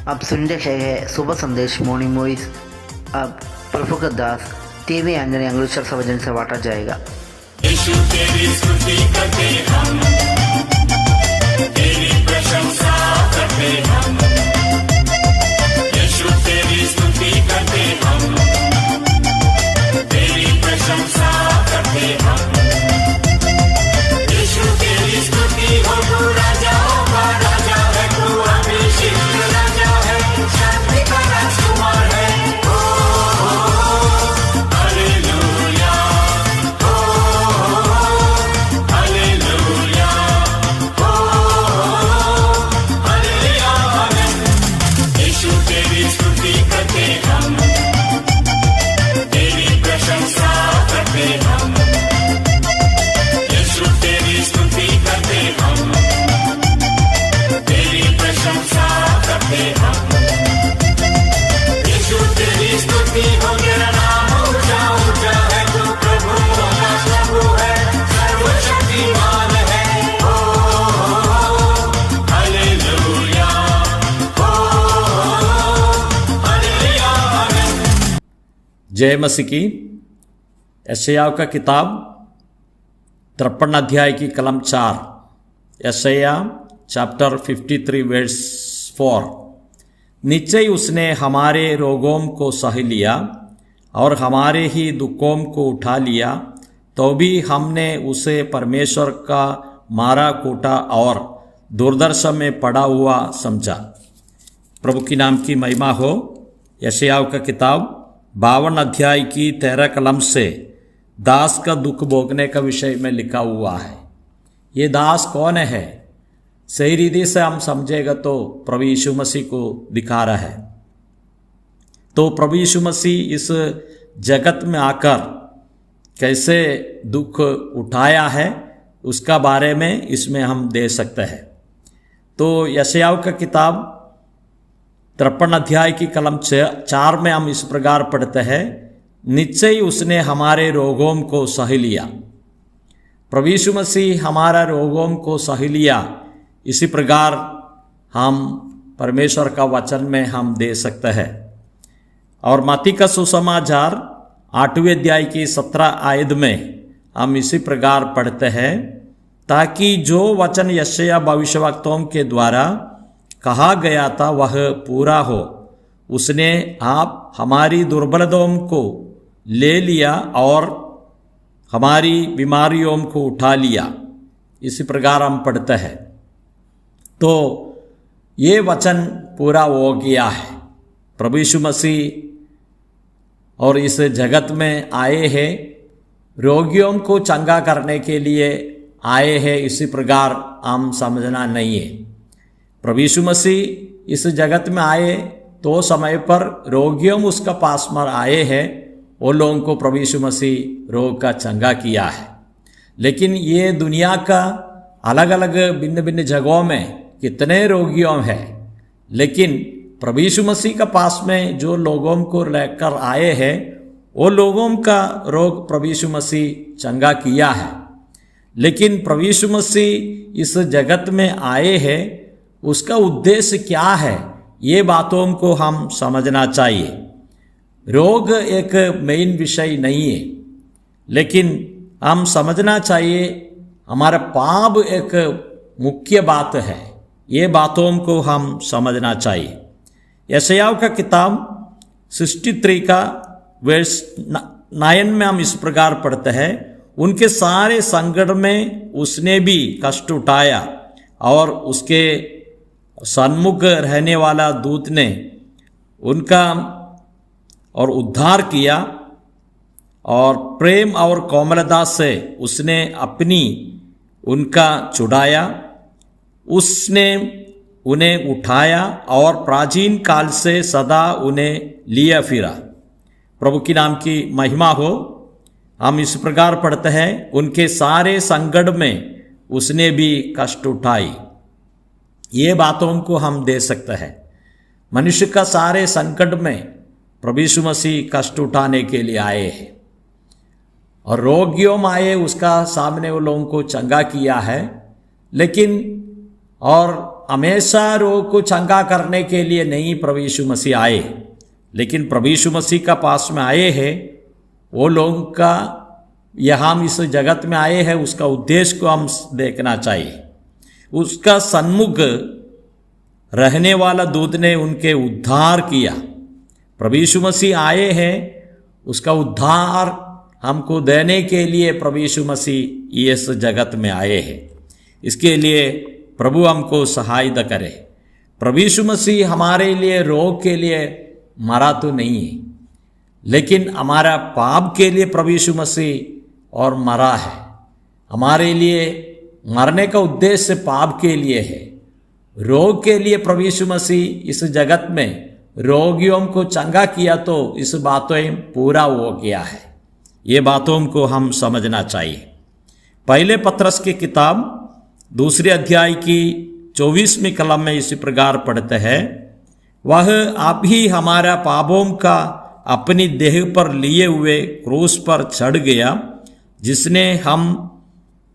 आप सुन रहे हैं सुबह संदेश मॉर्निंग वॉइस। अब प्रभुकर दास टीवी अंजनी अंग्रेश्वर सभजन से बांटा जाएगा। यीशु तेरी स्तुति करते हम, तेरी प्रशंसा करते हम। यीशु तेरी स्तुति करते हम, तेरी प्रशंसा करते हम। यीशु तेरी स्तुति हो, तू राजाओं का राजा है, तू अभिषिक्त राजा है, शांति का राजकुमार है। Hallelujah, hallelujah, hallelujah. यीशु तेरी स्तुति करते हम, तेरी प्रशंसा करते हम। यीशु तेरी स्तुति करते हम, तेरी प्रशंसा करते हम। यीशु तेरी स्तुति हो, तेरा नाम ऊंचा ऊंचा है, तू प्रभुओं का प्रभु है, सर्वशक्तिमान है। Hallelujah, hallelujah. जय मसीह की। यशायाह का किताब 53 अध्याय की कलम 4, यशायाह चैप्टर 53 वर्स 4। निश्चय उसने हमारे रोगों को सह लिया और हमारे ही दुखों को उठा लिया, तो भी हमने उसे परमेश्वर का मारा कूटा और दुर्दशा में पड़ा हुआ समझा। प्रभु की नाम की महिमा हो। यशायाह का किताब 52 अध्याय की 13 कलम से दास का दुख भोगने का विषय में लिखा हुआ है। ये दास कौन है? सही रीति से हम समझेगा तो प्रभु यीशु मसीह को दिखा रहा है। तो प्रभु यीशु मसीह इस जगत में आकर कैसे दुख उठाया है उसका बारे में इसमें हम दे सकते हैं। तो यशायाह का किताब 53 अध्याय की कलम 4 में हम इस प्रकार पढ़ते हैं, निश्चय उसने हमारे रोगों को सह लिया। प्रभु यीशु मसीह हमारा रोगों को सह लिया, इसी प्रकार हम परमेश्वर का वचन में हम दे सकते हैं। और मत्ती का सुसमाचार 8वें अध्याय की 17 आयत में हम इसी प्रकार पढ़ते हैं, ताकि जो वचन यशायाह भविष्यवक्ताओं के द्वारा कहा गया था वह पूरा हो। उसने आप हमारी दुर्बलताओं को ले लिया और हमारी बीमारियों को उठा लिया। इसी प्रकार हम पढ़ते हैं। तो ये वचन पूरा हो गया है। प्रभु यीशु मसीह और इस जगत में आए हैं, रोगियों को चंगा करने के लिए आए हैं, इसी प्रकार हम समझना नहीं है। प्रभु यीशु मसीह इस जगत में आए तो समय पर रोगियों उसका पास में आए हैं, वो लोगों को प्रभु यीशु मसीह रोग का चंगा किया है। लेकिन ये दुनिया का अलग अलग भिन्न भिन्न जगहों में कितने रोगियों हैं, लेकिन प्रभु यीशु मसीह का पास में जो लोगों को लेकर आए हैं वो लोगों का रोग प्रभु यीशु मसीह चंगा किया है। लेकिन प्रभु यीशु मसीह इस जगत में आए हैं, उसका उद्देश्य क्या है, ये बातों को हम समझना चाहिए। रोग एक मेन विषय नहीं है, लेकिन हम समझना चाहिए हमारा पाप एक मुख्य बात है। ये बातों को हम समझना चाहिए। यशायाह का किताब 63 का वर्स 9 में हम इस प्रकार पढ़ते हैं, उनके सारे संकट में उसने भी कष्ट उठाया और उसके सन्मुख रहने वाला दूत ने उनका और उद्धार किया, और प्रेम और कोमलता से उसने अपनी उनका छुड़ाया। उसने उन्हें उठाया और प्राचीन काल से सदा उन्हें लिया फिरा। प्रभु की नाम की महिमा हो। हम इस प्रकार पढ़ते हैं, उनके सारे संकट में उसने भी कष्ट उठाई। ये बातों को हम दे सकते हैं। मनुष्य का सारे संकट में प्रभु यीशु मसीह कष्ट उठाने के लिए आए हैं, और रोगियों आए उसका सामने वो लोगों को चंगा किया है। लेकिन और हमेशा रोग को चंगा करने के लिए नहीं प्रभु यीशु मसीह आए, लेकिन प्रभु यीशु मसीह का पास में आए हैं वो लोगों का, यहाँ हम इस जगत में आए हैं उसका उद्देश्य को हम देखना चाहिए। उसका सन्मुख रहने वाला दूत ने उनके उद्धार किया। प्रभु यीशु मसीह आए हैं उसका उद्धार हमको देने के लिए प्रभु यीशु मसीह इस जगत में आए हैं। इसके लिए प्रभु हमको सहायता करे। प्रभु यीशु मसीह हमारे लिए रोग के लिए मरा तो नहीं है, लेकिन हमारा पाप के लिए प्रभु यीशु मसीह और मरा है। हमारे लिए मरने का उद्देश्य पाप के लिए है। रोग के लिए प्रभु यीशु मसीह इस जगत में रोगियों को चंगा किया तो इस बातों पूरा हो गया है। ये बातों को हम समझना चाहिए। पहले पत्रस की किताब 2 अध्याय की 24वीं कलम में इसी प्रकार पढ़ते हैं, वह आप ही हमारा पापों का अपनी देह पर लिए हुए क्रूस पर चढ़ गया, जिसने हम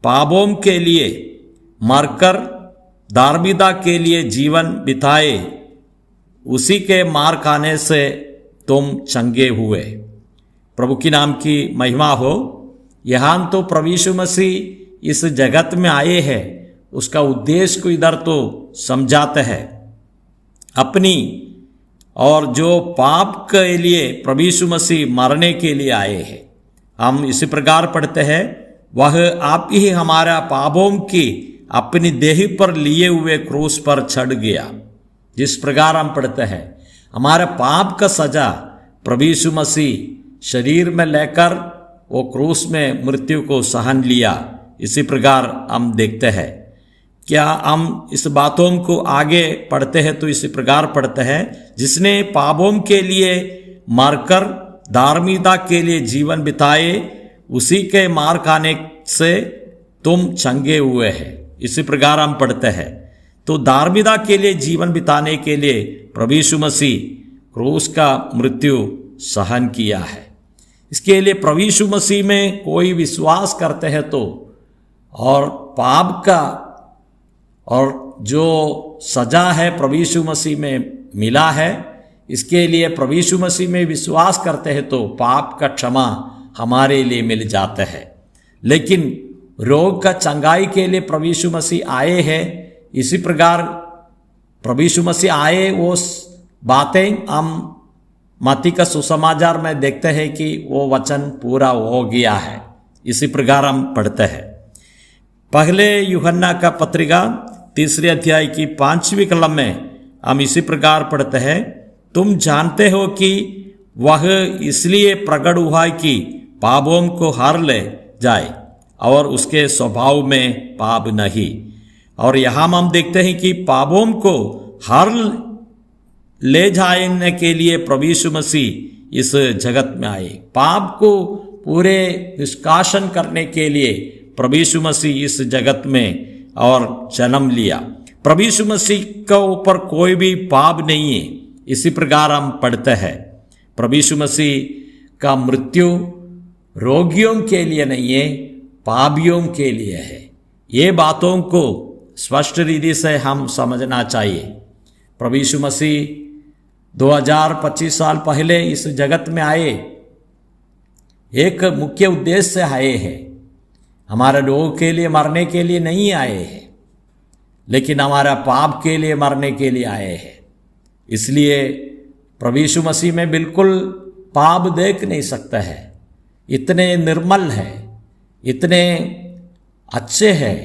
पापों के लिए मरकर धार्मिकता के लिए जीवन बिताए, उसी के मार खाने से तुम चंगे हुए। प्रभु की नाम की महिमा हो। यहाँ तो प्रभु यीशु मसीह इस जगत में आए हैं, उसका उद्देश्य को इधर तो समझाते हैं अपनी, और जो पाप के लिए प्रभु यीशु मसीह मरने के लिए आए हैं। हम इसी प्रकार पढ़ते हैं, वह आप ही हमारा पापों की अपनी देह पर लिए हुए क्रूस पर चढ़ गया। जिस प्रकार हम पढ़ते हैं, हमारा पाप का सजा प्रभु यीशु मसीह शरीर में लेकर वो क्रूस में मृत्यु को सहन लिया। इसी प्रकार हम देखते हैं। क्या हम इस बातों को आगे पढ़ते हैं तो इसी प्रकार पढ़ते हैं, जिसने पापों के लिए मरकर धार्मिकता के लिए जीवन बिताए, उसी के मार खाने से तुम चंगे हुए हैं। इसी प्रकार हम पढ़ते हैं। तो धार्मिकता के लिए जीवन बिताने के लिए प्रभु यीशु मसीह क्रूस का मृत्यु सहन किया है। इसके लिए प्रभु यीशु मसीह में कोई विश्वास करते हैं तो, और पाप का और जो सजा है प्रभु यीशु मसीह में मिला है, इसके लिए प्रभु यीशु मसीह में विश्वास करते हैं तो पाप का क्षमा हमारे लिए मिल जाता है। लेकिन रोग का चंगाई के लिए प्रभु यीशु मसीह आए हैं। इसी प्रकार प्रभु यीशु मसीह आए, वो बातें हम मत्ती का सुसमाचार में देखते हैं कि वो वचन पूरा हो गया है। इसी प्रकार हम पढ़ते हैं। पहले यूहन्ना का पत्रिका 3 अध्याय की 5वीं कलम में हम इसी प्रकार पढ़ते हैं, तुम जानते हो कि वह इसलिए प्रकट हुआ कि पापों को हर ले जाए, और उसके स्वभाव में पाप नहीं। और यहाँ हम देखते हैं कि पापों को हर ले जाने के लिए प्रभु यीशु मसीह इस जगत में आए। पाप को पूरे निष्कासन करने के लिए प्रभु यीशु मसीह इस जगत में और जन्म लिया। प्रभु यीशु मसीह के ऊपर कोई भी पाप नहीं है। इसी प्रकार हम पढ़ते हैं, प्रभु यीशु मसीह का मृत्यु रोगियों के लिए नहीं है, पापियों के लिए है। ये बातों को स्पष्ट रीति से हम समझना चाहिए। प्रभु यीशु मसीह 2025 साल पहले इस जगत में आए, एक मुख्य उद्देश्य से आए हैं। हमारे लोगों के लिए मरने के लिए नहीं आए हैं, लेकिन हमारा पाप के लिए मरने के लिए आए हैं। इसलिए प्रभु यीशु मसीह में बिल्कुल पाप देख नहीं सकता है। इतने निर्मल है, इतने अच्छे हैं।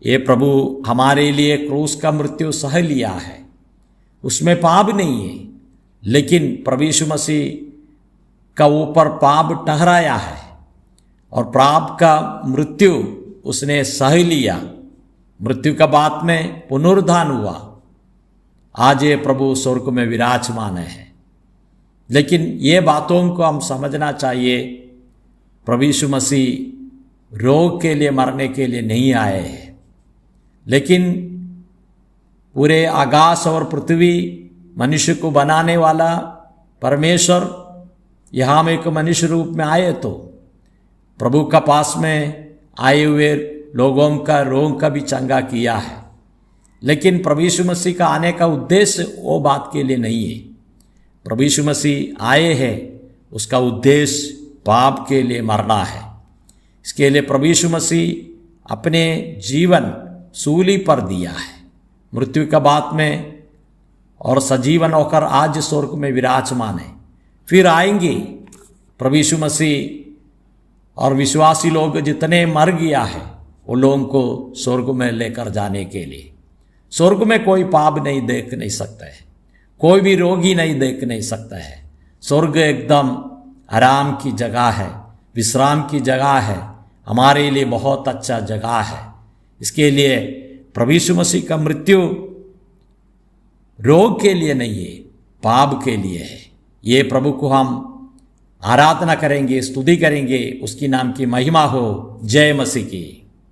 ये प्रभु हमारे लिए क्रूस का मृत्यु सह लिया है, उसमें पाप नहीं है, लेकिन प्रभु यीशु मसीह का ऊपर पाप ठहराया है और पाप का मृत्यु उसने सह लिया। मृत्यु का बाद में पुनरुत्थान हुआ। आज ये प्रभु स्वर्ग में विराजमान है। लेकिन ये बातों को हम समझना चाहिए, प्रभु यीशु मसीह रोग के लिए मरने के लिए नहीं आए हैं, लेकिन पूरे आकाश और पृथ्वी मनुष्य को बनाने वाला परमेश्वर यहाँ में एक मनुष्य रूप में आए तो प्रभु का पास में आए हुए लोगों का रोग का भी चंगा किया है। लेकिन प्रभु यीशु मसीह का आने का उद्देश्य वो बात के लिए नहीं है। प्रभु यीशु मसीह आए हैं, उसका उद्देश्य पाप के लिए मरना है। इसके लिए प्रभु यीशु मसीह अपने जीवन सूली पर दिया है, मृत्यु के बाद में, और सजीवन होकर आज स्वर्ग में विराजमान है। फिर आएंगे प्रभु यीशु मसीह, और विश्वासी लोग जितने मर गया है वो लोगों को स्वर्ग में लेकर जाने के लिए। स्वर्ग में कोई पाप नहीं देख नहीं सकता है, कोई भी रोगी नहीं देख नहीं सकता है। स्वर्ग एकदम आराम की जगह है, विश्राम की जगह है, हमारे लिए बहुत अच्छा जगह है। इसके लिए प्रभु यीशु मसीह का मृत्यु रोग के लिए नहीं है, पाप के लिए है। ये प्रभु को हम आराधना करेंगे, स्तुति करेंगे, उसकी नाम की महिमा हो। जय मसीह की।